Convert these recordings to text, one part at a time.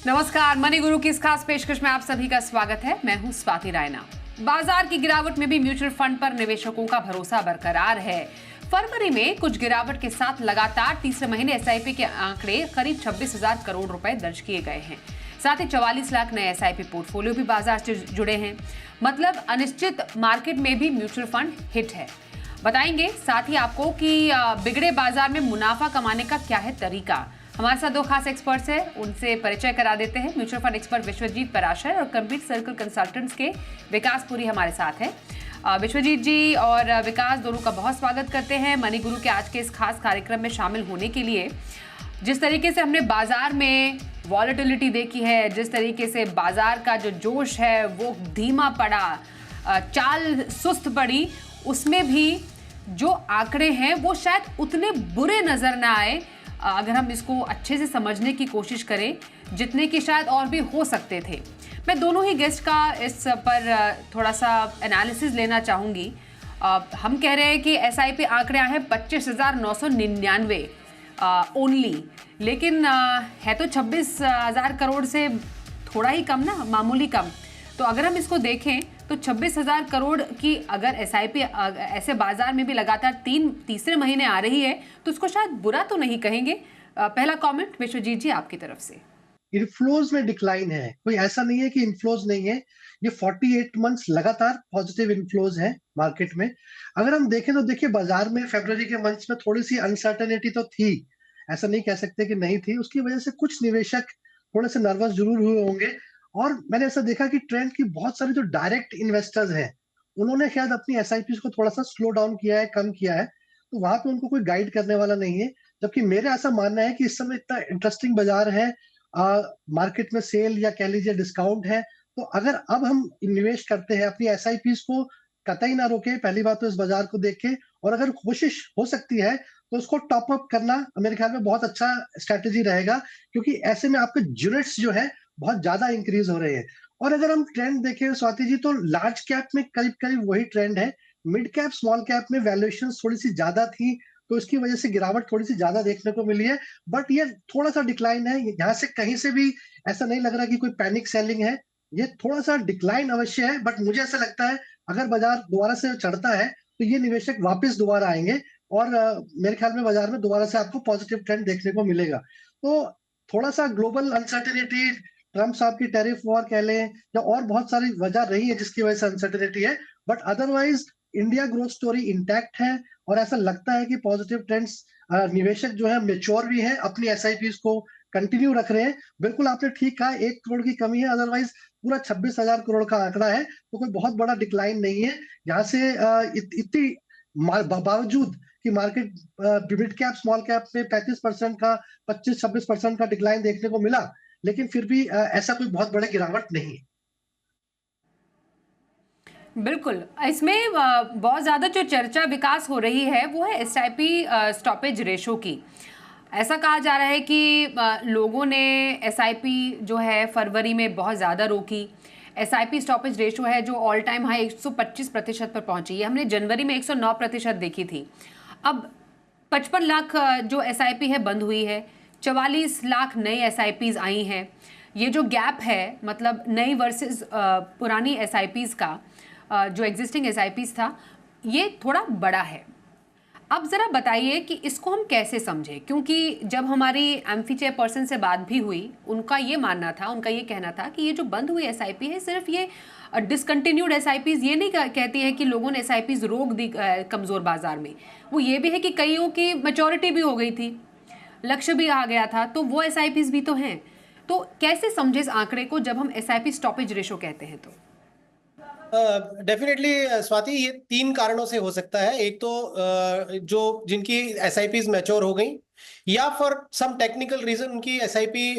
नमस्कार, मनी गुरु की इस खास पेशकश में आप सभी का स्वागत है। मैं हूं स्वाति रायना। बाजार की गिरावट में भी म्यूचुअल फंड पर निवेशकों का भरोसा बरकरार है। फरवरी में कुछ गिरावट के साथ लगातार तीसरे महीने एसआईपी के आंकड़े करीब 26,000 करोड़ रुपए दर्ज किए गए हैं। साथ ही 44 लाख नए एसआईपी पोर्टफोलियो भी बाजार से जुड़े हैं। मतलब अनिश्चित मार्केट में भी म्यूचुअल फंड हिट है। बताएंगे साथ ही आपको कि बिगड़े बाजार में मुनाफा कमाने का क्या है तरीका। हमारे साथ दो खास एक्सपर्ट्स हैं, उनसे परिचय करा देते हैं। Mutual fund expert Vishwajeet Parashar और कंप्लीट सर्कल कंसल्टेंट्स के विकास पुरी हमारे साथ हैं। विश्वजीत जी और विकास दोनों का बहुत स्वागत करते हैं मनी गुरु के आज के इस खास कार्यक्रम में शामिल होने के लिए। जिस तरीके से हमने बाजार में वॉलेटिलिटी देखी है, जिस तरीके से बाजार का जो जोश है वो धीमा पड़ा, चाल सुस्त पड़ी, उसमें भी जो आंकड़े हैं वो शायद उतने बुरे नजर ना आए अगर हम इसको अच्छे से समझने की कोशिश करें, जितने कि शायद और भी हो सकते थे। मैं दोनों ही गेस्ट का इस पर थोड़ा सा एनालिसिस लेना चाहूँगी। हम कह रहे हैं कि एसआईपी आंकड़े आए हैं 25,999 ओनली, लेकिन है तो 26,000 करोड़ से थोड़ा ही कम ना, मामूली कम। तो अगर हम इसको देखें तो 26,000 करोड़ की अगर एसआईपी ऐसे बाजार में भी लगातार तीसरे महीने आ रही है तो उसको शायद बुरा तो नहीं कहेंगे। पहला कमेंट विश्वजीत जी आपकी तरफ से। इनफ्लोज में डिक्लाइन है, कोई ऐसा नहीं है कि इनफ्लोज नहीं है। ये 48 मंथ्स लगातार पॉजिटिव इनफ्लोज है मार्केट में। अगर हम देखें तो देखिए, बाजार में फरवरी के मंथ्स में थोड़ी सी अनसर्टेनिटी तो थी, ऐसा नहीं कह सकते कि नहीं थी। उसकी वजह से कुछ निवेशक थोड़े से नर्वस जरूर हुए होंगे। और मैंने ऐसा देखा कि ट्रेंड की बहुत सारे जो डायरेक्ट इन्वेस्टर्स हैं, उन्होंने शायद अपनी एसआईपी को थोड़ा सा स्लो डाउन किया है, कम किया है। तो वहां पे उनको कोई गाइड करने वाला नहीं है। जबकि मेरा ऐसा मानना है कि इस समय इतना इंटरेस्टिंग बाजार है, मार्केट में सेल या कह लीजिए डिस्काउंट है। तो अगर अब हम निवेश करते हैं, अपनी एसआईपीस को कतई ना रोके, पहली बात तो इस बाजार को देख के, और अगर कोशिश हो सकती है तो उसको टॉप अप करना मेरे ख्याल में बहुत अच्छा स्ट्रैटेजी रहेगा। क्योंकि ऐसे में आपके यूनिट्स जो है बहुत ज्यादा इंक्रीज हो रहे हैं। और अगर हम ट्रेंड देखें स्वाति जी, तो लार्ज कैप में करीब करीब वही ट्रेंड है। मिड कैप स्मॉल कैप में वैल्यूएशन थोड़ी सी ज्यादा थी, तो इसकी वजह से गिरावट थोड़ी सी ज्यादा देखने को मिली है। बट ये थोड़ा सा डिक्लाइन है, यहाँ से कहीं से भी ऐसा नहीं लग रहा कि कोई पैनिक सेलिंग है। ये थोड़ा सा डिक्लाइन अवश्य है, बट मुझे ऐसा लगता है अगर बाजार दोबारा से चढ़ता है तो ये निवेशक वापस दोबारा आएंगे। और मेरे ख्याल में बाजार में दोबारा से आपको पॉजिटिव ट्रेंड देखने को मिलेगा। तो थोड़ा सा ग्लोबल अनसर्टेनिटी, ट्रम्प साहब की टैरिफ वॉर कह लें, या और बहुत सारी वजह रही है जिसकी वजह से अनसर्टेनिटी है। But otherwise India growth story intact है। और ऐसा लगता है कि पॉजिटिव ट्रेंड्स, निवेशक जो है मेच्योर भी है, अपनी एसआईपीस को कंटिन्यू रख रहे हैं। बिल्कुल आपने ठीक कहा, 1 करोड़ की कमी है, अदरवाइज पूरा 26,000 करोड़ का आंकड़ा है, तो कोई बहुत बड़ा डिक्लाइन नहीं है। यहाँ से इतनी बावजूद कि market mid cap small cap में 35% का, 25-26% का डिक्लाइन देखने को मिला, लेकिन फिर भी ऐसा कोई बहुत बड़ा गिरावट नहीं है। बिल्कुल, इसमें बहुत ज़्यादा जो चर्चा विकास हो रही है वो है एसआईपी स्टॉपेज रेशो की। ऐसा कहा जा रहा है कि लोगों ने एसआईपी जो है फरवरी में बहुत ज़्यादा रोकी। एसआईपी स्टॉपेज रेशो है जो ऑल टाइम हाई 125% पर पहुंची है। हमने जनवरी में 109% देखी थी। अब 55 लाख जो एसआईपी है बंद हुई है, 44 लाख नई एसआईपीज आई हैं। ये जो गैप है, मतलब नई वर्सेस पुरानी एसआईपीज का, जो एग्जिस्टिंग एसआईपीज था, ये थोड़ा बड़ा है। अब ज़रा बताइए कि इसको हम कैसे समझें, क्योंकि जब हमारी एम्फी चेयरपर्सन से बात भी हुई, उनका ये मानना था, उनका ये कहना था कि ये जो बंद हुई एसआईपी है, सिर्फ ये डिसकंटिन्यूड एसआईपीज ये नहीं कहती है कि लोगों ने एसआईपीज रोक दी कमज़ोर बाजार में। वो ये भी है कि कईयों की मैच्योरिटी भी हो गई थी, लक्ष्य भी आ गया था, तो वो एसआईपीज भी तो हैं। तो कैसे समझे इस आंकड़े को जब हम एसआईपी स्टॉपेज रेशो कहते हैं? तो डेफिनेटली स्वाति, ये 3 कारणों से हो सकता है। एक तो जो जिनकी एसआईपीज मैच्योर हो गई, या फॉर सम टेक्निकल रीजन उनकी एसआईपी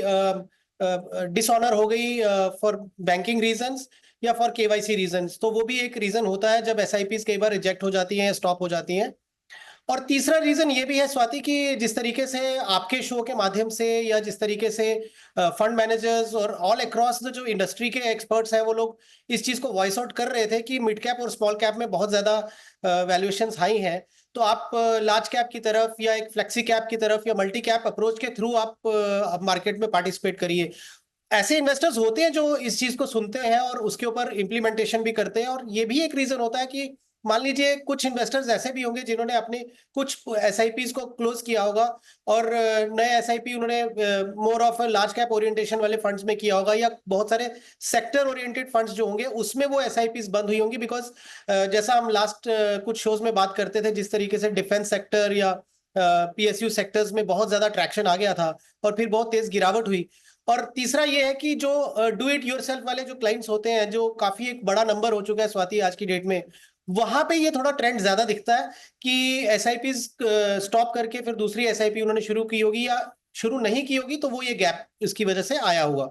डिसऑनर हो गई फॉर बैंकिंग रीजंस या फॉर केवाईसी रीजंस। तो वो भी एक रीजन होता है जब एसआईपीज कई बार रिजेक्ट हो जाती हैं, स्टॉप हो जाती हैं। और तीसरा रीजन ये भी है स्वाति कि जिस तरीके से आपके शो के माध्यम से, या जिस तरीके से फंड मैनेजर्स और ऑल अक्रॉस जो इंडस्ट्री के एक्सपर्ट्स हैं, वो लोग इस चीज को वॉइस आउट कर रहे थे कि मिड कैप और स्मॉल कैप में बहुत ज्यादा वैल्यूएशंस हाई हैं। तो आप लार्ज कैप की तरफ, या एक फ्लेक्सी कैप की तरफ, या मल्टी कैप अप्रोच के थ्रू आप मार्केट में पार्टिसिपेट करिए। ऐसे इन्वेस्टर्स होते हैं जो इस चीज को सुनते हैं और उसके ऊपर इम्प्लीमेंटेशन भी करते हैं, और ये भी एक रीजन होता है कि मान लीजिए कुछ इन्वेस्टर्स ऐसे भी होंगे जिन्होंने अपने कुछ एसआईपीज को क्लोज किया होगा और नए एसआईपी उन्होंने more of large cap orientation वाले फंड्स में किया होगा, या बहुत सारे सेक्टर ओरिएंटेड फंड्स जो होंगे उसमें वो एसआईपीज बंद हुई होंगी, बिकॉज जैसा हम लास्ट कुछ शोज में बात करते थे, जिस तरीके से डिफेंस सेक्टर या पीएसयू सेक्टर्स में बहुत ज्यादा ट्रैक्शन आ गया था और फिर बहुत तेज गिरावट हुई। और तीसरा ये है कि जो डू इट योरसेल्फ वाले जो क्लाइंट्स होते हैं, जो काफी एक बड़ा नंबर हो चुका है स्वाति आज की डेट में, वहां पे ये थोड़ा ट्रेंड ज्यादा दिखता है कि एसआईपी स्टॉप करके फिर दूसरी एसआईपी उन्होंने शुरू की होगी या शुरू नहीं की होगी, तो वो ये गैप इसकी वजह से आया हुआ।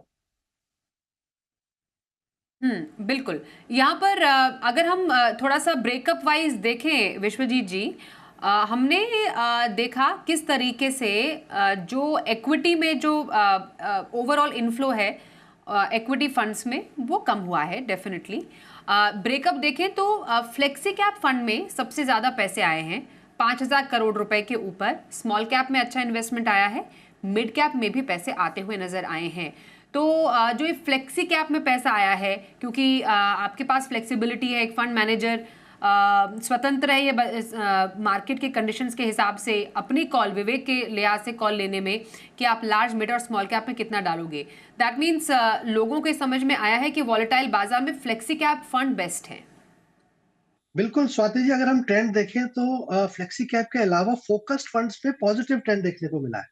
बिल्कुल। यहाँ पर अगर हम थोड़ा सा ब्रेकअप वाइज देखें विश्वजीत जी, हमने देखा किस तरीके से जो एक्विटी में जो ओवरऑल इनफ्लो है एक्विटी फंड्स में वो कम हुआ है डेफिनेटली। ब्रेकअप देखें तो फ्लेक्सी कैप फंड में सबसे ज़्यादा पैसे आए हैं 5,000 करोड़ रुपए के ऊपर। स्मॉल कैप में अच्छा इन्वेस्टमेंट आया है, मिड कैप में भी पैसे आते हुए नजर आए हैं। तो जो ये फ्लेक्सी कैप में पैसा आया है, क्योंकि आपके पास फ्लेक्सिबिलिटी है, एक फंड मैनेजर स्वतंत्र है ये मार्केट के कंडीशंस के हिसाब से अपनी कॉल विवेक के लिहाज से कॉल लेने में कि आप लार्ज मिड और स्मॉल कैप में कितना डालोगे। दैट मीन्स लोगों के समझ में आया है कि वॉलेटाइल बाजार में फ्लेक्सी कैप फंड बेस्ट है। बिल्कुल स्वाति जी, अगर हम ट्रेंड देखें तो फ्लेक्सी कैप के अलावा फोकस्ड फंड्स पे पॉजिटिव ट्रेंड देखने को मिला है।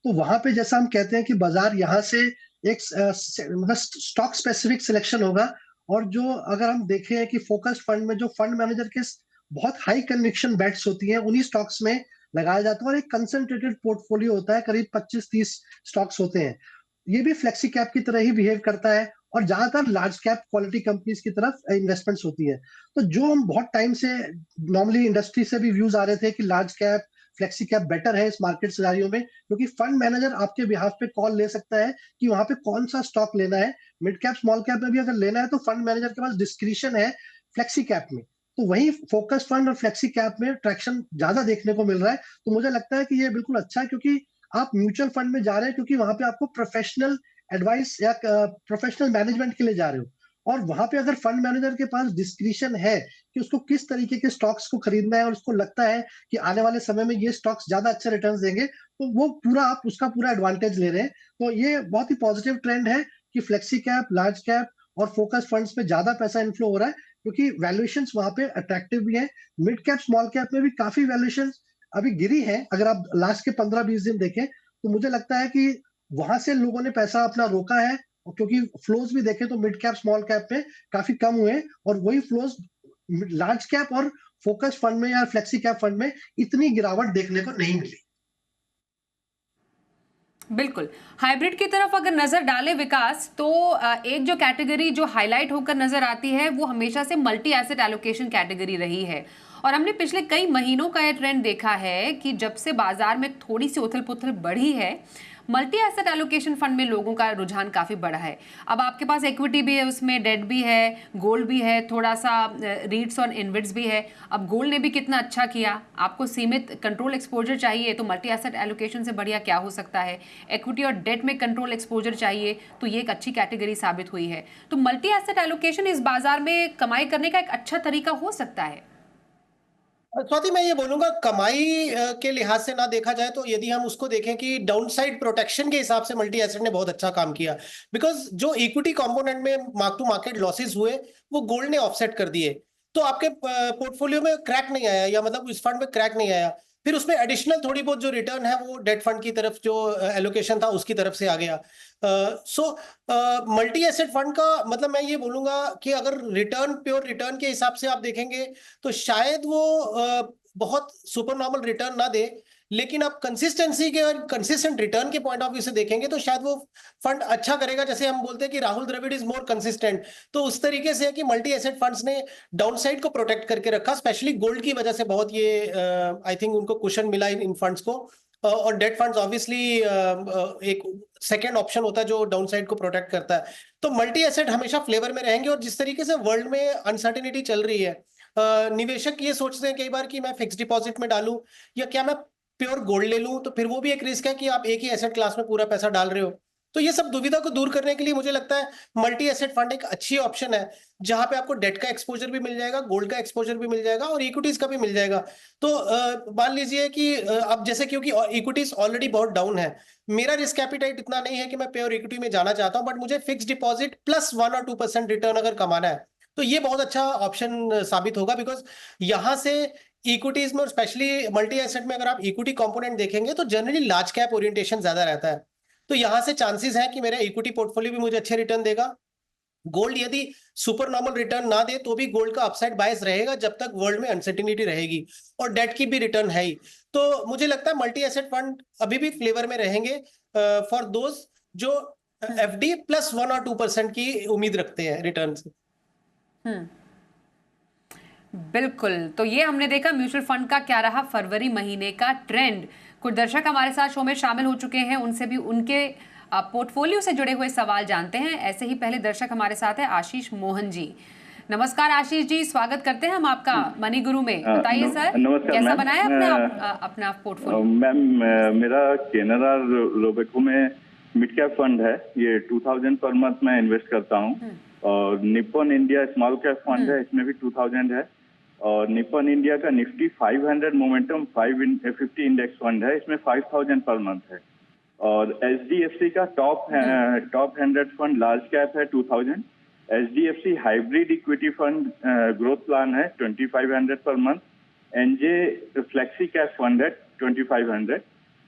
तो वहां पे जैसा हम कहते हैं कि बाजार यहाँ से एक मतलब स्टॉक स्पेसिफिक सिलेक्शन होगा, और जो अगर हम देखें कि फोकस्ड फंड में जो फंड मैनेजर के बहुत हाई कन्विक्शन बेट्स होती हैं उन्हीं स्टॉक्स में लगाया जाता है, और एक कंसंट्रेटेड पोर्टफोलियो होता है, करीब 25-30 स्टॉक्स होते हैं। ये भी फ्लेक्सी कैप की तरह ही बिहेव करता है, और ज्यादातर लार्ज कैप क्वालिटी कंपनीज की तरफ इन्वेस्टमेंट्स होती है। तो जो हम बहुत टाइम से नॉर्मली इंडस्ट्री से भी व्यूज आ रहे थे कि large cap flexi cap better है इस मार्केट सिनारियो में, क्योंकि फंड मैनेजर आपके बिहाफ पे कॉल ले सकता है कि वहां पे कौन सा स्टॉक लेना है। मिड कैप स्मॉल कैप में भी अगर लेना है तो फंड मैनेजर के पास डिस्क्रिशन है फ्लेक्सी कैप में। तो वही फोकस फंड और फ्लेक्सी कैप में ट्रैक्शन ज्यादा देखने को मिल रहा है। तो मुझे लगता है कि ये बिल्कुल अच्छा है, क्योंकि आप म्यूचुअल फंड में जा रहे हैं क्योंकि वहां पे आपको प्रोफेशनल एडवाइस या प्रोफेशनल मैनेजमेंट के लिए जा रहे हो, और वहां पे अगर फंड मैनेजर के पास डिस्क्रिशन है कि उसको किस तरीके के स्टॉक्स को खरीदना है और उसको लगता है कि आने वाले समय में ये स्टॉक्स ज्यादा अच्छे रिटर्न्स देंगे, तो वो पूरा आप उसका पूरा एडवांटेज ले रहे हैं। तो ये बहुत ही पॉजिटिव ट्रेंड है कि फ्लेक्सी कैप, लार्ज कैप और फोकस फंड्स पे ज्यादा पैसा इनफ्लो हो रहा है, क्योंकि वैल्यूएशंस वहां पे अट्रैक्टिव भी है। मिड कैप स्मॉल कैप में भी काफी वैल्यूएशंस अभी गिरी है, अगर आप लास्ट के 15-20 दिन देखें तो मुझे लगता है कि वहां से लोगों ने पैसा अपना रोका है, क्योंकि फ्लोज भी देखें तो मिड कैप स्मॉल कैप में काफी कम हुए, और वही फ्लोज लार्ज कैप और फोकस फंड में या फ्लेक्सी कैप फंड में इतनी गिरावट देखने को नहीं मिली। बिल्कुल। हाइब्रिड की तरफ अगर नजर डाले विकास, तो एक जो कैटेगरी जो हाईलाइट होकर नजर आती है वो हमेशा से मल्टी एसेट एलोकेशन कैटेगरी रही है, और हमने पिछले कई महीनों का ये ट्रेंड देखा है कि जब से बाजार में थोड़ी सी उथल पुथल बढ़ी है, मल्टी एसेट एलोकेशन फंड में लोगों का रुझान काफी बढ़ा है। अब आपके पास इक्विटी भी है, उसमें डेट भी है, गोल्ड भी है, थोड़ा सा रीट्स और इनविट्स भी है। अब गोल्ड ने भी कितना अच्छा किया, आपको सीमित कंट्रोल एक्सपोजर चाहिए तो मल्टी एसेट एलोकेशन से बढ़िया क्या हो सकता है। इक्विटी और डेट में कंट्रोल एक्सपोजर चाहिए तो ये एक अच्छी कैटेगरी साबित हुई है। तो मल्टी एसेट एलोकेशन इस बाजार में कमाई करने का एक अच्छा तरीका हो सकता है। स्वाति, मैं ये बोलूंगा कमाई के लिहाज से ना देखा जाए तो यदि हम उसको देखें कि डाउनसाइड प्रोटेक्शन के हिसाब से मल्टी एसेट ने बहुत अच्छा काम किया, बिकॉज जो इक्विटी कंपोनेंट में मार्क टू मार्केट लॉसेस हुए वो गोल्ड ने ऑफसेट कर दिए, तो आपके पोर्टफोलियो में क्रैक नहीं आया, या मतलब इस फंड में क्रैक नहीं आया। फिर उसमें एडिशनल थोड़ी बहुत जो रिटर्न है वो डेट फंड की तरफ जो एलोकेशन था उसकी तरफ से आ गया। सो मल्टी एसेट फंड का मतलब मैं ये बोलूंगा कि अगर रिटर्न प्योर रिटर्न के हिसाब से आप देखेंगे तो शायद वो बहुत सुपर नॉर्मल रिटर्न ना दे, लेकिन आप कंसिस्टेंसी के और कंसिस्टेंट रिटर्न के पॉइंट ऑफ व्यू से देखेंगे तो शायद वो फंड अच्छा करेगा। जैसे हम बोलते हैं कि Rahul Dravid is more consistent, तो उस तरीके से है कि मल्टी एसेट फंड्स ने डाउनसाइड को प्रोटेक्ट करके रखा, स्पेशली गोल्ड की वजह से बहुत ये आई थिंक उनको कुशन मिला इन फंड्स को। और डेट फंड्स ऑब्वियसली एक सेकेंड ऑप्शन होता है जो डाउनसाइड को प्रोटेक्ट करता है। तो मल्टी एसेट हमेशा फ्लेवर में रहेंगे, और जिस तरीके से वर्ल्ड में अनसर्टेनिटी चल रही है, निवेशक ये सोचते हैं कई बार कि मैं फिक्स डिपॉजिट में डालूं या क्या मैं प्योर गोल्ड ले लूं, तो फिर वो भी एक रिस्क है कि आप एक ही एसेट क्लास में पूरा पैसा डाल रहे हो। तो ये सब दुविधा को दूर करने के लिए मुझे लगता है मल्टी एसेट फंड एक अच्छी ऑप्शन है, जहां पे आपको डेट का एक्सपोजर भी मिल जाएगा, गोल्ड का एक्सपोजर भी मिल जाएगा और इक्विटीज का भी मिल जाएगा। तो मान लीजिए कि अब जैसे क्योंकि इक्विटीज ऑलरेडी बहुत डाउन है, मेरा रिस्क कैपिटाइट इतना नहीं है कि मैं प्योर इक्विटी में जाना चाहता हूं, बट मुझे फिक्स डिपॉजिट प्लस 1 और 2% रिटर्न अगर कमाना है तो ये बहुत अच्छा ऑप्शन साबित होगा। बिकॉज यहां से इक्विटीज में और स्पेशली मल्टी एसेट में अगर आप इक्विटी कंपोनेंट देखेंगे तो जनरली लार्ज कैप ओरिएंटेशन ज्यादा रहता है, तो यहां से चांसेस है कि मेरा इक्विटी पोर्टफोलियो भी मुझे अच्छे रिटर्न देगा। गोल्ड यदि सुपर नॉर्मल रिटर्न ना दे तो भी गोल्ड का अपसाइड बायस रहेगा जब तक वर्ल्ड में अनसर्टिनिटी रहेगी, और डेट की भी रिटर्न है ही। तो मुझे लगता है मल्टी एसेट फंड अभी भी फ्लेवर में रहेंगे फॉर दोज जो एफडी प्लस 1 और 2% की उम्मीद रखते हैं रिटर्न से। बिल्कुल, तो ये हमने देखा म्यूचुअल फंड का क्या रहा फरवरी महीने का ट्रेंड। कुछ दर्शक हमारे साथ शो में शामिल हो चुके हैं, उनसे भी उनके पोर्टफोलियो से जुड़े हुए सवाल जानते हैं। ऐसे ही पहले दर्शक हमारे साथ है आशीष मोहन जी। नमस्कार आशीष जी, स्वागत करते हैं हम आपका मनी गुरु में। बताइए सर, कैसा बनाया अपना पोर्टफोलियो? मैम, मेरा केनरा रोबेको में मिड कैप फंड है, ये 2000 पर मंथ में इन्वेस्ट करता हूँ। और Nippon India small cap fund है, इसमें भी 2000 है। और निप्पॉन इंडिया का निफ्टी 500 मोमेंटम 550 इंडेक्स फंड है, इसमें 5000 पर मंथ है। और एचडीएफसी का टॉप 100 फंड लार्ज कैप है 2000। HDFC hybrid equity fund growth plan है 2500 per month. NJ flexi cap fund है 2500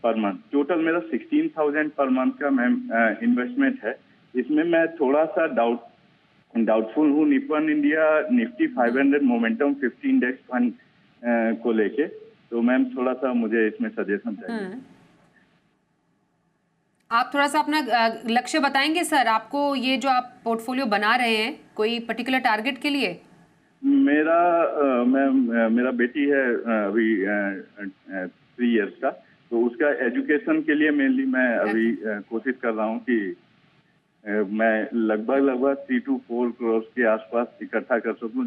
पर मंथ। टोटल मेरा 16000 पर मंथ का मैम इन्वेस्टमेंट है। इसमें मैं थोड़ा सा डाउटफुल हूँ Nippon India Nifty 500 momentum 50 index fund को लेके, तो मैम थोड़ा सा मुझे इसमें सजेशन चाहिए। आप थोड़ा सा अपना लक्ष्य बताएंगे सर, आपको ये जो आप पोर्टफोलियो बना रहे हैं कोई पर्टिकुलर टारगेट के लिए? मेरा बेटी है अभी 3 इयर्स का, तो उसका एजुकेशन के लिए मेनली मैं अभी कोशिश कर रहा हूँ कि मैं लगभग 3 to 4 करोड़ के आसपास इकट्ठा कर सकूं,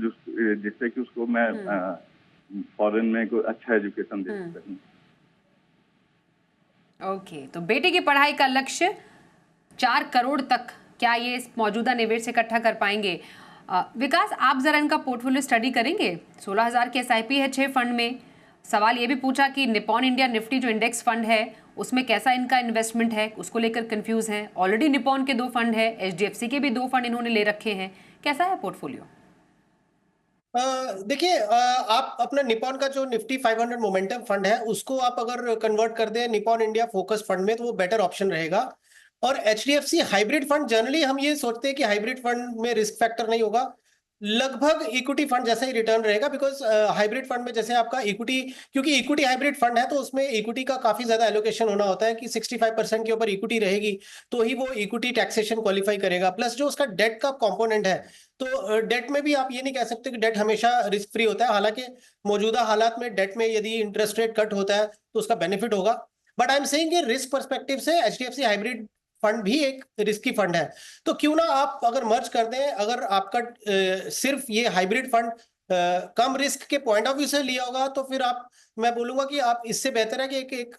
जिससे कि उसको मैं फॉरेन में कोई अच्छा एजुकेशन दे सकूं। ओके, तो बेटे की पढ़ाई का लक्ष्य 4 करोड़ तक, क्या ये इस मौजूदा निवेश से इकट्ठा कर पाएंगे? विकास, आप जरा इनका पोर्टफोलियो स्टडी करेंगे। 16,000 की एसआईपी है 6 फंड में। सवाल ये भी पूछा कि निप्पॉन इंडिया निफ्टी जो इंडेक्स फंड है उसमें कैसा इनका इन्वेस्टमेंट है, उसको लेकर कंफ्यूज हैं। ऑलरेडी निप्पॉन के 2 फंड है, एचडीएफसी के भी 2 फंड इन्होंने ले रखे हैं। कैसा है पोर्टफोलियो? देखिए, आप अपना निप्पॉन का जो निफ्टी 500 मोमेंटम फंड है उसको आप अगर कन्वर्ट कर दें निप्पॉन इंडिया फोकस फंड में तो वो बेटर ऑप्शन रहेगा। और एचडीएफसी हाइब्रिड फंड, जनरली हम ये सोचते हैं कि हाइब्रिड फंड में रिस्क फैक्टर नहीं होगा, लगभग इक्विटी फंड जैसा ही रिटर्न रहेगा। बिकॉज हाइब्रिड फंड में जैसे आपका इक्विटी, क्योंकि इक्विटी हाइब्रिड फंड है तो उसमें इक्विटी का काफी ज्यादा एलोकेशन होना होता है कि 65% के ऊपर इक्विटी रहेगी तो ही वो इक्विटी टैक्सेशन क्वालिफाई करेगा। प्लस जो उसका डेट का कंपोनेंट है, तो डेट में भी आप ये नहीं कह सकते कि डेट हमेशा रिस्क फ्री होता है। हालांकि मौजूदा हालात में डेट में यदि इंटरेस्ट रेट कट होता है तो उसका बेनिफिट होगा, but I am saying risk perspective से एचडीएफसी हाइब्रिड फंड भी एक रिस्की फंड है। तो क्यों ना आप अगर मर्ज कर दें, अगर आपका सिर्फ ये हाइब्रिड फंड कम रिस्क के पॉइंट ऑफ व्यू से लिया होगा तो फिर आप, मैं बोलूंगा कि आप इससे बेहतर है कि एक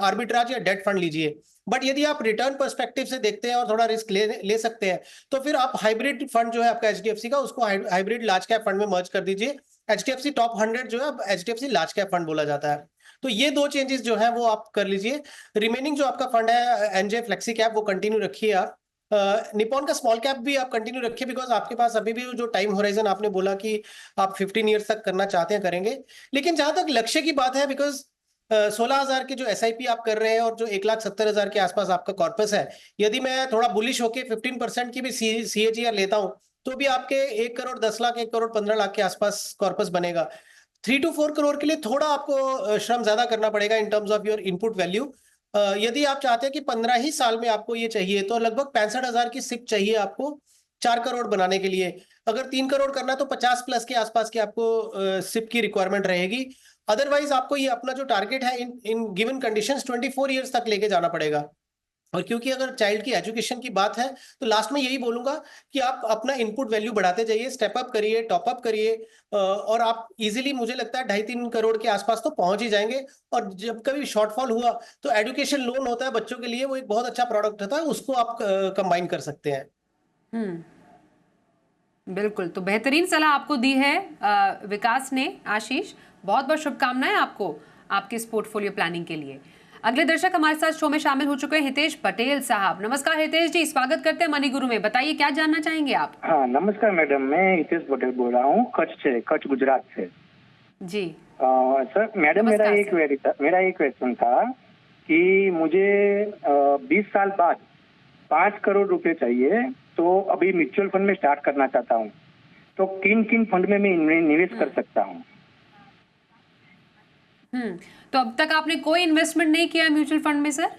आर्बिट्राज या डेट फंड लीजिए। बट यदि आप रिटर्न पर्सपेक्टिव से देखते हैं और थोड़ा रिस्क ले सकते हैं तो फिर आप हाइब्रिड फंड जो है आपका एचडीएफसी का, उसको हाइब्रिड लार्ज कैप फंड में मर्ज कर दीजिए। एचडीएफसी टॉप 100 जो है एचडीएफसी लार्ज कैप फंड बोला जाता है। तो ये 2 चेंजेस जो है वो आप कर लीजिए। रिमेनिंग जो आपका फंड है एनजे फ्लेक्सी कैप वो कंटिन्यू रखिए आप। निप्पॉन का स्मॉल कैप भी आप कंटिन्यू रखिए, बिकॉज आपके पास अभी भी जो टाइम होराइजन आपने बोला कि आप 15 ईयर्स तक करना चाहते हैं, करेंगे। लेकिन जहां तक लक्ष्य की बात है, बिकॉज 16,000 की जो एसआईपी आप कर रहे हैं और जो 1,70,000 के आसपास आपका कॉर्पस है, यदि मैं थोड़ा बुलिश होके 15% की भी सीएजीआर लेता हूं तो भी आपके 1 करोड़ 10 लाख 1 करोड़ 15 लाख के आसपास कॉर्पस बनेगा। 3 to 4 करोड़ के लिए थोड़ा आपको श्रम ज्यादा करना पड़ेगा in terms of your input value. यदि आप चाहते हैं कि 15 ही साल में आपको ये चाहिए तो लगभग 65,000 की सिप चाहिए आपको 4 करोड़ बनाने के लिए। अगर 3 करोड़ करना तो 50 प्लस के आसपास की आपको सिप की रिक्वायरमेंट रहेगी। अदरवाइज आपको ये अपना जो टारगेट है इन गिवन कंडीशंस 24 ईयर्स तक लेके जाना पड़ेगा। और क्योंकि अगर चाइल्ड की एजुकेशन की बात है तो लास्ट में यही बोलूंगा कि आप अपना इनपुट वैल्यू बढ़ाते जाइए, स्टेप अप करिए, टॉप अप करिए, और आप इजीली मुझे लगता है 2.5-3 करोड़ के आसपास तो पहुंच ही जाएंगे। और जब कभी शॉर्टफॉल हुआ तो एजुकेशन लोन होता है बच्चों के लिए, वो एक बहुत अच्छा प्रोडक्ट होता है, उसको आप कंबाइन कर सकते हैं। बिल्कुल, तो बेहतरीन सलाह आपको दी है विकास ने। आशीष, बहुत बहुत शुभकामनाएं आपको आपके इस पोर्टफोलियो प्लानिंग के लिए। अगले दर्शक हमारे साथ शो में शामिल हो चुके हैं हितेश पटेल साहब। नमस्कार हितेश जी, स्वागत करते हैं मनी गुरु में। बताइए क्या जानना चाहेंगे आप? हाँ नमस्कार मैडम, मैं हितेश पटेल बोल रहा हूँ कच्छ गुजरात से। जी सर मैडम, नमस्कार मेरा एक क्वेश्चन था कि मुझे 20 साल बाद 5 करोड़ रुपए चाहिए, तो अभी म्यूचुअल फंड में स्टार्ट करना चाहता हूँ, तो किन किन फंड में मैं निवेश कर सकता हूँ? तो अब तक आपने कोई इन्वेस्टमेंट नहीं किया म्यूचुअल फंड में सर?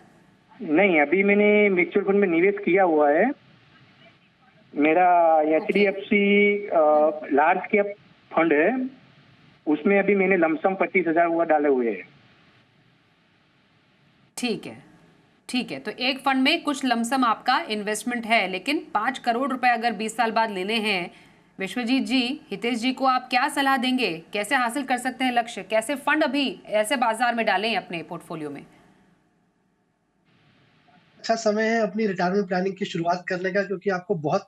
नहीं, अभी मैंने म्यूचुअल फंड में निवेश किया हुआ है। मेरा HDFC लार्ज कैप फंड है, उसमें अभी मैंने लमसम 25,000 हुआ डाले हुए हैं। ठीक है, तो एक फंड में कुछ लमसम आपका इन्वेस्टमेंट है, लेकिन 5 करोड़ रुपए अगर 20 साल बाद लेने हैं, विश्वजीत जी, हितेश जी को आप क्या सलाह देंगे? कैसे हासिल कर सकते हैं लक्ष्य? कैसे फंड अभी ऐसे बाजार में डालें अपने पोर्टफोलियो में? अच्छा समय है अपनी रिटायरमेंट प्लानिंग की शुरुआत करने का, क्योंकि आपको बहुत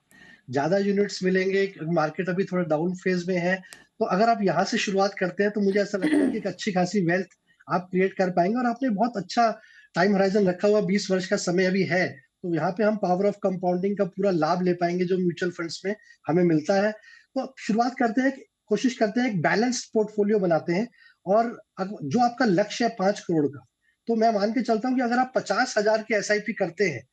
ज्यादा यूनिट्स मिलेंगे। मार्केट अभी थोड़ा डाउन फेज में है, तो अगर आप यहाँ से शुरुआत करते हैं तो मुझे ऐसा लगता है कि एक अच्छी खासी वेल्थ आप क्रिएट कर पाएंगे। और आपने बहुत अच्छा टाइम होराइजन रखा हुआ, 20 वर्ष का समय अभी है, तो यहाँ पे हम पावर ऑफ कंपाउंडिंग का पूरा लाभ ले पाएंगे जो म्यूचुअल फंड्स में हमें मिलता है। तो शुरुआत करते हैं, कोशिश करते हैं एक बैलेंस्ड पोर्टफोलियो बनाते हैं। और जो आपका लक्ष्य है 5 करोड़ का, तो मैं मान के चलता हूँ कि अगर आप 50,000 की SIP करते हैं,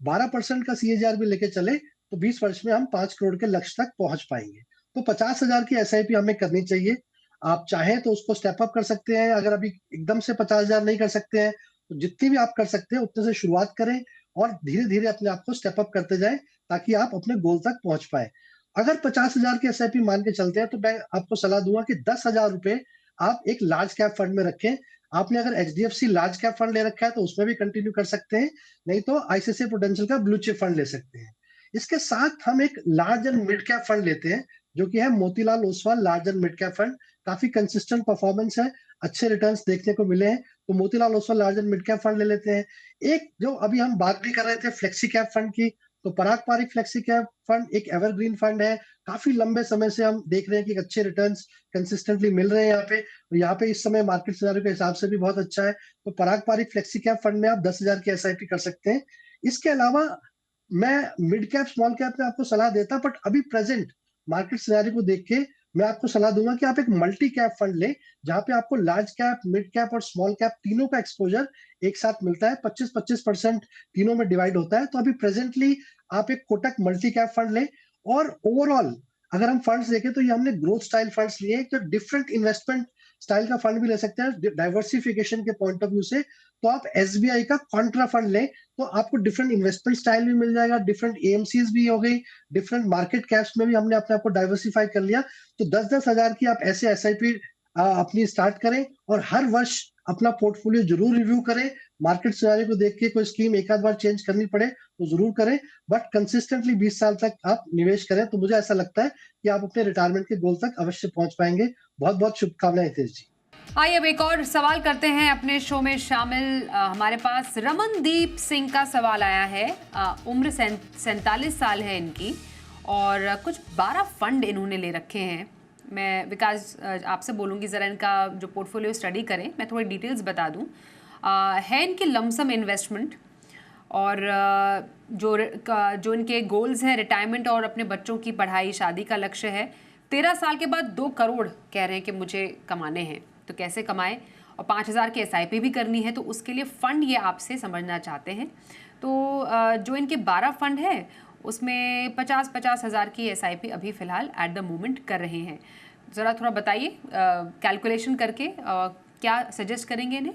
12% का CAGR भी लेके चले, तो 20 वर्ष में हम 5 करोड़ के लक्ष्य तक पहुंच पाएंगे। तो 50,000 की SIP हमें करनी चाहिए। आप चाहें तो उसको स्टेप अप कर सकते हैं। अगर अभी एकदम से 50,000 नहीं कर सकते हैं, तो जितनी भी आप कर सकते हैं उतने से शुरुआत करें और धीरे धीरे अपने आप को स्टेप अप करते जाएं, ताकि आप अपने गोल तक पहुंच पाए। अगर 50,000 की SIP मान के चलते हैं, तो मैं आपको सलाह दूंगा कि 10,000 रुपए आप एक लार्ज कैप फंड में रखें। आपने अगर HDFC लार्ज कैप फंड ले रखा है तो उसमें भी कंटिन्यू कर सकते हैं, नहीं तो ICICI प्रूडेंशियल का ब्लू चिप फंड ले सकते हैं। इसके साथ हम एक large and mid cap fund लेते हैं, जो कि है Motilal Oswal large and mid cap fund. काफी कंसिस्टेंट परफॉर्मेंस है, अच्छे रिटर्न्स देखने को मिले हैं, तो Motilal Oswal large and mid cap fund ले लेते हैं। एक जो अभी हम बात भी कर रहे थे फ्लेक्सी कैप फंड की, तो पराग पारिक फ्लेक्सी कैप फंड एक एवरग्रीन फंड है। काफी लंबे समय से हम देख रहे हैं कि अच्छे रिटर्न्स कंसिस्टेंटली मिल रहे हैं यहाँ पे। तो यहाँ पे इस समय मार्केट सिनेरियो के हिसाब से भी बहुत अच्छा है। तो पराग पारिक फ्लेक्सी कैप फंड में आप 10,000 की SIP कर सकते हैं। इसके अलावा मैं मिड कैप स्मॉल कैप में आपको सलाह देता, बट अभी प्रेजेंट मार्केट सिनेरियो को देख के मैं आपको सलाह दूंगा कि आप एक मल्टी कैप फंड लें, जहां पे आपको लार्ज कैप, मिड कैप और स्मॉल कैप तीनों का एक्सपोजर एक साथ मिलता है। 25-25% तीनों में डिवाइड होता है। तो अभी प्रेजेंटली आप एक कोटक मल्टी कैप फंड लें। और ओवरऑल अगर हम फंड्स देखें तो ये हमने ग्रोथ स्टाइल फंड्स लिए, तो डिफरेंट इन्वेस्टमेंट स्टाइल का फंड भी ले सकते हैं डाइवर्सिफिकेशन के पॉइंट ऑफ व्यू से। तो आप SBI का कॉन्ट्रा फंड लें, तो आपको डिफरेंट इन्वेस्टमेंट स्टाइल भी मिल जाएगा, डिफरेंट AMCs भी हो गई, डिफरेंट मार्केट कैप्स में भी हमने अपने आप को डाइवर्सिफाई कर लिया। तो 10-10 हजार की आप ऐसे SIP अपनी स्टार्ट करें और हर वर्ष अपना पोर्टफोलियो जरूर रिव्यू करें। मार्केट सिनेरियो को देख के कोई स्कीम एक आध बार चेंज करनी पड़े तो जरूर करें, बट कंसिस्टेंटली 20 साल तक आप निवेश करें, तो मुझे ऐसा लगता है कि आप अपने रिटायरमेंट के गोल तक अवश्य पहुंच पाएंगे। बहुत बहुत शुभकामनाएं हितेश जी। आइए अब एक और सवाल करते हैं अपने शो में शामिल। हमारे पास रमनदीप सिंह का सवाल आया है। उम्र 47 साल है इनकी और कुछ 12 फंड इन्होंने ले रखे हैं। मैं विकास आपसे बोलूँगी ज़रा इनका जो पोर्टफोलियो स्टडी करें। मैं थोड़ी डिटेल्स बता दूँ। है इनकी लमसम इन्वेस्टमेंट और जो इनके गोल्स हैं रिटायरमेंट और अपने बच्चों की पढ़ाई शादी का लक्ष्य है। 13 साल के बाद 2 करोड़ कह रहे हैं कि मुझे कमाने हैं, तो कैसे कमाएं, और 5,000 की SIP भी करनी है, तो उसके लिए फ़ंड ये आपसे समझना चाहते हैं। तो जो इनके 12 फंड है उसमें 50-50 हज़ार की SIP अभी फ़िलहाल एट द मोमेंट कर रहे हैं। ज़रा थोड़ा बताइए कैलकुलेशन करके क्या सजेस्ट करेंगे इन्हें?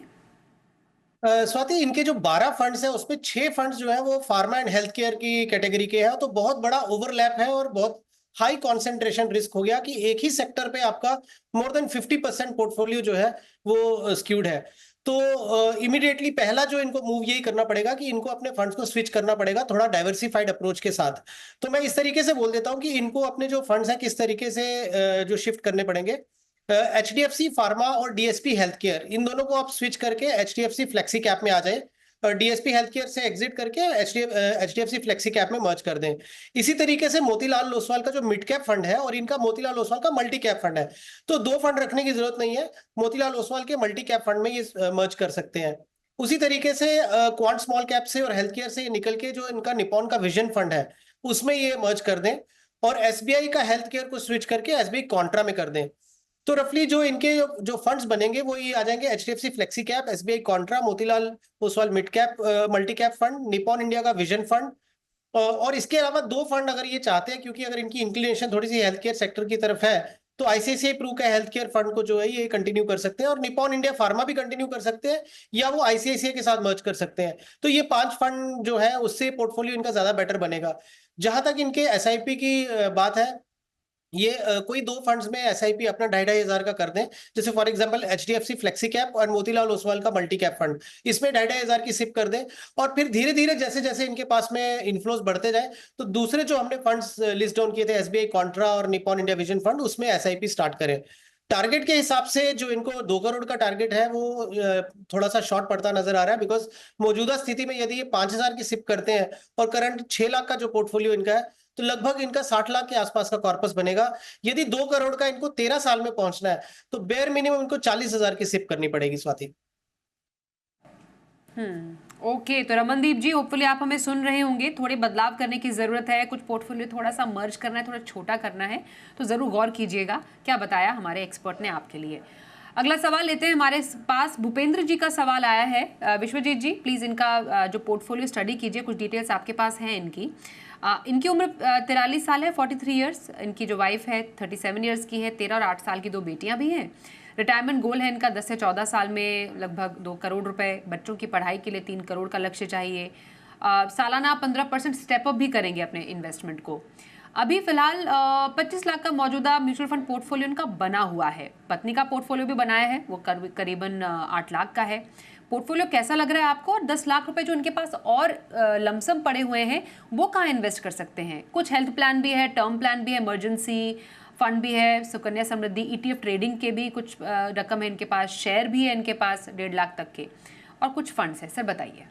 स्वाति, इनके जो 12 फंड्स हैं उसमें 6 फंड्स जो हैं वो फार्मा एंड हेल्थ केयर की कैटेगरी के हैं, तो बहुत बड़ा ओवरलैप है और बहुत हाई कॉन्सेंट्रेशन रिस्क हो गया कि एक ही सेक्टर पे आपका मोर देन 50% पोर्टफोलियो जो है वो स्क्यूड है। तो इमीडिएटली पहला जो इनको मूव यही करना पड़ेगा कि इनको अपने फंड्स को स्विच करना पड़ेगा थोड़ा डाइवर्सिफाइड अप्रोच के साथ। तो मैं इस तरीके से बोल देता हूं कि इनको अपने जो फंड्स हैं किस तरीके से जो शिफ्ट करने पड़ेंगे। HDFC फार्मा और DSP हेल्थ केयर, इन दोनों को आप स्विच करके HDFC फ्लेक्सी कैप में आ जाए, DSP हेल्थ केयर से एग्जिट करके HDFC फ्लेक्सी कैप में मर्ज कर दें। इसी तरीके से मोतीलाल ओसवाल का जो मिड कैप फंड है और इनका मोतीलाल ओसवाल का मल्टी कैप फंड है, तो दो फंड रखने की जरूरत नहीं है, मोतीलाल ओसवाल के मल्टी कैप फंड में ये मर्ज कर सकते हैं। उसी तरीके से क्वांट स्मॉल कैप से और हेल्थ केयर से निकल के जो इनका निपॉन का विजन फंड है उसमें ये मर्ज कर दें, और SBI का हेल्थ केयर को स्विच करके SBI कॉन्ट्रा में कर दें। तो रफली जो इनके जो फंड्स बनेंगे वो ये आ जाएंगे HDFC flexi cap, SBI Contra, Motilal Oswal mid cap multi cap fund, Nippon India का विजन फंड, और इसके अलावा दो फंड अगर ये चाहते हैं, क्योंकि अगर इनकी इंक्लिनेशन थोड़ी सी हेल्थ केयर सेक्टर की तरफ है, तो ICICI प्रू का हेल्थ केयर फंड को जो है ये कंटिन्यू कर सकते हैं, और निपॉन इंडिया फार्मा भी कंटिन्यू कर सकते हैं, या वो ICICI के साथ मर्ज कर सकते हैं। तो ये 5 फंड जो है उससे पोर्टफोलियो इनका ज्यादा बेटर बनेगा। जहां तक इनके SIP की बात है, ये कोई दो फंड्स में SIP अपना 2,500 का कर दें, जैसे for example HDFC flexi cap और मोतीलाल ओसवाल का मल्टी कैप फंड, इसमें 2,500 की सिप कर दें, और फिर धीरे धीरे जैसे जैसे इनके पास में इनफ्लोज बढ़ते जाए तो दूसरे जो हमने फंड्स लिस्ट डाउन किए थे SBI कॉन्ट्रा और निपॉन इंडिया विजन फंड, उसमें SIP स्टार्ट करें। टारगेट के हिसाब से जो इनको 2 करोड़ का टारगेट है वो थोड़ा सा शॉर्ट पड़ता नजर आ रहा है, बिकॉज मौजूदा स्थिति में यदि ये 5,000 की सिप करते हैं और करंट 6 लाख का जो पोर्टफोलियो इनका है, तो लगभग इनका 60 लाख के आसपास का कॉर्पस बनेगा। यदि 2 करोड़ का इनको 13 साल में पहुंचना है तो बेयर मिनिमम इनको 40,000 की सिप करनी पड़ेगी। स्वाति। ओके, तो रमनदीप जी, होपफुली आप हमें सुन रहे होंगे। थोड़े बदलाव करने की ज़रूरत है, कुछ पोर्टफोलियो थोड़ा सा मर्ज करना है, थोड़ा छोटा करना है, तो ज़रूर गौर कीजिएगा क्या बताया हमारे एक्सपर्ट ने आपके लिए। अगला सवाल लेते हैं, हमारे पास भूपेंद्र जी का सवाल आया है। विश्वजीत जी प्लीज़ इनका जो पोर्टफोलियो स्टडी कीजिए, कुछ डिटेल्स आपके पास हैं इनकी। इनकी उम्र 43 साल है, 43 ईयर्स। इनकी जो वाइफ है 37 ईयर्स की है, 13 और 8 साल की 2 बेटियां भी हैं। रिटायरमेंट गोल है इनका 10 से 14 साल में लगभग 2 करोड़ रुपए, बच्चों की पढ़ाई के लिए 3 करोड़ का लक्ष्य चाहिए। सालाना 15% स्टेप अप भी करेंगे अपने इन्वेस्टमेंट को। अभी फिलहाल 25 लाख का मौजूदा म्यूचुअल फंड पोर्टफोलियो इनका बना हुआ है। पत्नी का पोर्टफोलियो भी बनाया है, वो करीबन 8 लाख का है। पोर्टफोलियो कैसा लग रहा है आपको? और 10 लाख रुपए जो इनके पास और लमसम पड़े हुए हैं वो कहाँ इन्वेस्ट कर सकते हैं? कुछ हेल्थ प्लान भी है, टर्म प्लान भी है, इमरजेंसी फंड भी है, सुकन्या समृद्धि, ETF ट्रेडिंग के भी कुछ रकम है इनके पास, शेयर भी है इनके पास 1.5 लाख तक के, और कुछ फंड्स है। सर बताइए।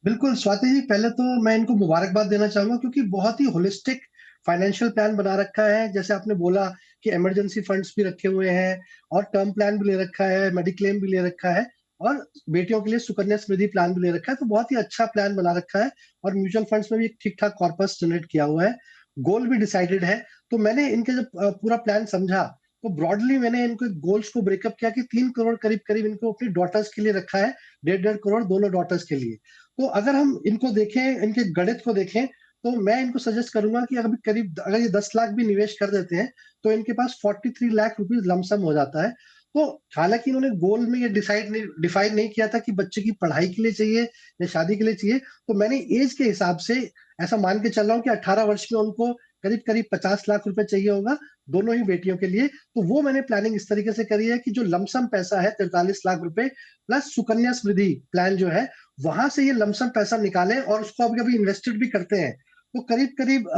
बिल्कुल स्वाति जी, पहले तो मैं इनको मुबारकबाद देना चाहूंगा क्योंकि बहुत ही होलिस्टिक फाइनेंशियल प्लान बना रखा है। जैसे आपने बोला कि इमरजेंसी फंड्स भी रखे हुए हैं और टर्म प्लान भी ले रखा है, मेडिक्लेम भी ले रखा है, और बेटियों के लिए सुकन्या समृद्धि प्लान भी ले रखा है। तो बहुत ही अच्छा प्लान बना रखा है, और म्यूचुअल फंड्स में भी ठीक ठाक कॉर्पस जनरेट किया हुआ है, गोल भी डिसाइडेड है। तो मैंने इनके जब पूरा प्लान समझा तो ब्रॉडली मैंने इनको गोल्स को ब्रेकअप किया कि 3 करोड़ करीब करीब इनको अपनी डॉटर्स के लिए रखा है, 1.5 करोड़ दोनों डॉटर्स के लिए। तो अगर हम इनको देखें, इनके गणित को देखें, तो मैं इनको सजेस्ट करूंगा कि अगर करीब अगर ये 10 लाख भी निवेश कर देते हैं तो इनके पास 43 लाख रुपीज लमसम हो जाता है। तो हालांकि इन्होंने गोल में ये डिफाइन नहीं किया था कि बच्चे की पढ़ाई के लिए चाहिए या शादी के लिए चाहिए, तो मैंने एज के हिसाब से ऐसा मान के चल रहा हूँ कि 18 वर्ष में उनको करीब करीब 50 लाख रुपए चाहिए होगा दोनों ही बेटियों के लिए। तो वो मैंने प्लानिंग इस तरीके से करी है कि जो लमसम पैसा है 43 लाख रुपए प्लस सुकन्या समृद्धि प्लान जो है, वहां से ये लमसम पैसा निकालें और उसको अभी अभी इन्वेस्टेड भी करते हैं, तो करीब करीब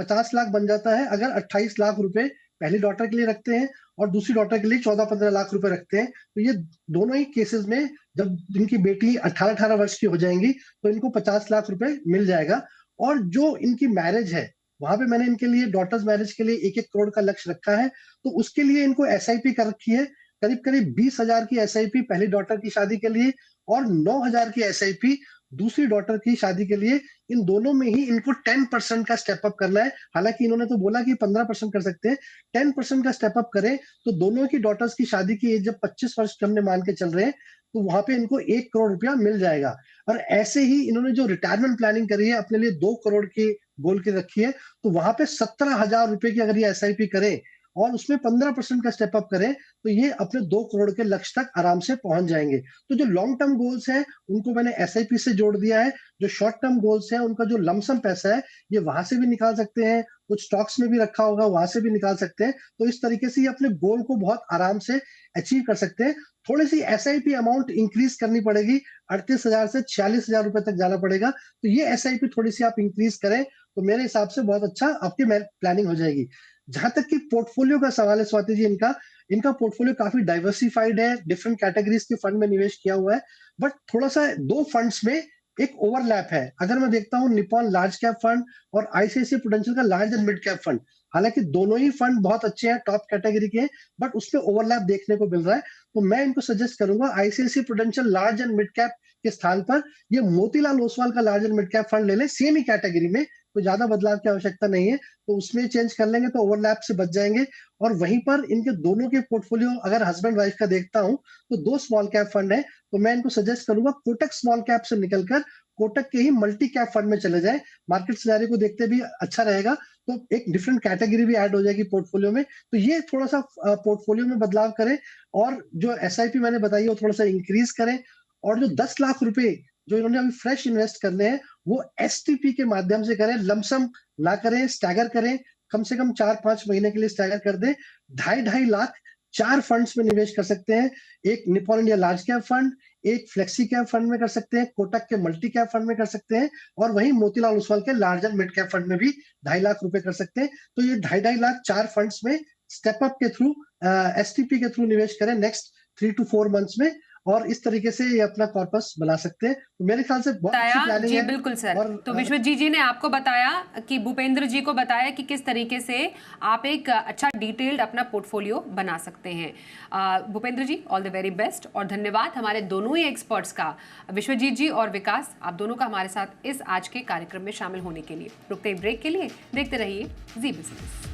50 लाख बन जाता है अगर 28 लाख रुपए पहली डॉटर के लिए रखते हैं और दूसरी डॉटर के लिए 14-15 लाख रुपए रखते हैं। तो ये दोनों ही केसेस में जब इनकी बेटी 18-18 वर्ष की हो जाएंगी तो इनको 50 लाख रुपए मिल जाएगा। और जो इनकी मैरिज है वहां पे मैंने इनके लिए डॉटर्स मैरिज के लिए 1-1 करोड़ का लक्ष्य रखा है, तो उसके लिए इनको SIP कर रखी है, करीब करीब 20,000 की SIP पहली डॉटर की शादी के लिए और 9,000 की SIP दूसरी डॉटर की शादी के लिए। इन दोनों में ही इनको 10% का स्टेप अप करना है। हालांकि इन्होंने तो बोला कि 15% कर सकते हैं, 10% का स्टेप अप करें तो दोनों की डॉटर्स की शादी की एज जब 25 वर्ष की हमने मान के चल रहे हैं तो वहां पे इनको 1 करोड़ रुपया मिल जाएगा। और ऐसे ही इन्होंने जो रिटायरमेंट प्लानिंग करी है अपने लिए 2 करोड़ की गोल की रखी है, तो वहां पे 17,000 रुपए की अगर ये SIP करें और उसमें 15% का स्टेप अप करें तो ये अपने 2 करोड़ के लक्ष्य तक आराम से पहुंच जाएंगे। तो जो लॉन्ग टर्म गोल्स हैं उनको मैंने SIP से जोड़ दिया है, जो शॉर्ट टर्म गोल्स हैं उनका जो लमसम पैसा है ये वहां से भी निकाल सकते हैं, कुछ स्टॉक्स में भी रखा होगा, वहां से भी निकाल सकते हैं। तो इस तरीके से ये अपने गोल को बहुत आराम से अचीव कर सकते हैं। थोड़ी सी एसआईपी अमाउंट इंक्रीज करनी पड़ेगी, 38,000 से 46,000 रुपए तक जाना पड़ेगा। तो ये एसआईपी थोड़ी सी आप इंक्रीज करें तो मेरे हिसाब से बहुत अच्छा आपकी प्लानिंग हो जाएगी। जहां तक कि पोर्टफोलियो का सवाल है स्वाति जी, इनका पोर्टफोलियो काफी डाइवर्सिफाइड है, डिफरेंट कैटेगरीज के फंड में निवेश किया हुआ है, बट थोड़ा सा 2 फंड्स में एक ओवरलैप है। अगर मैं देखता हूँ निप्पॉन लार्ज कैप फंड और आईसीआईसीआई प्रूडेंशियल का large and mid cap fund, हालांकि दोनों ही फंड बहुत अच्छे हैं, टॉप कैटेगरी के हैं, बट उसमें ओवरलैप देखने को मिल रहा है। तो मैं इनको सजेस्ट करूंगा ICICI prudential large and mid cap के स्थान पर ये मोतीलाल ओसवाल का large and mid cap fund ले लें, सेम ही कैटेगरी में, कोई ज्यादा बदलाव की आवश्यकता नहीं है। तो उसमें चेंज कर लेंगे तो ओवरलैप से बच जाएंगे। और वहीं पर इनके दोनों के पोर्टफोलियो अगर हस्बैंड वाइफ का देखता हूं तो 2 स्मॉल कैप फंड है, तो मैं इनको सजेस्ट करूंगा कोटक स्मॉल कैप से निकलकर कोटक के ही मल्टी कैप फंड में चले जाएं। मार्केट सिनेरियो को देखते भी अच्छा रहेगा, तो एक डिफरेंट कैटेगरी भी ऐड हो जाएगी पोर्टफोलियो में। तो ये थोड़ा सा पोर्टफोलियो में बदलाव करें और जो एसआईपी मैंने बताई है वो थोड़ा सा इंक्रीज करें। और जो 10 लाख रुपए जो इन्होंने अभी फ्रेश इन्वेस्ट करने हैं वो एसटीपी के माध्यम से करें, लमसम ना करें, स्टैगर करें, कम से कम 4-5 महीने के लिए स्टैगर कर दें। 2.5 लाख 4 फंड्स में निवेश कर सकते हैं। एक Nippon India large cap fund, एक फ्लेक्सी कैप फंड में कर सकते हैं, कोटक के मल्टी कैप फंड में कर सकते हैं, और वहीं मोतीलाल ओसवाल के large and mid cap fund में भी 2.5 लाख रुपए कर सकते हैं। तो ये 2.5 लाख 4 फंड्स में स्टेप अप के थ्रू, एसटीपी के थ्रू निवेश करें नेक्स्ट 3 to 4 मंथ्स में, और इस तरीके से ये अपना कॉर्पस बना सकते हैं। तो मेरे ख्याल से बहुत अच्छी प्लानिंग जी है। बिल्कुल सर। और तो विश्वजीत जी ने आपको बताया कि भूपेंद्र जी को बताया कि किस तरीके से आप एक अच्छा डिटेल्ड अपना पोर्टफोलियो बना सकते हैं। भूपेंद्र जी, ऑल द वेरी बेस्ट, और धन्यवाद हमारे दोनों ही एक्सपर्ट्स का, विश्वजीत जी और विकास, आप दोनों का हमारे साथ इस आज के कार्यक्रम में शामिल होने के लिए। रुकते ब्रेक के लिए, देखते रहिए जी बिजनेस।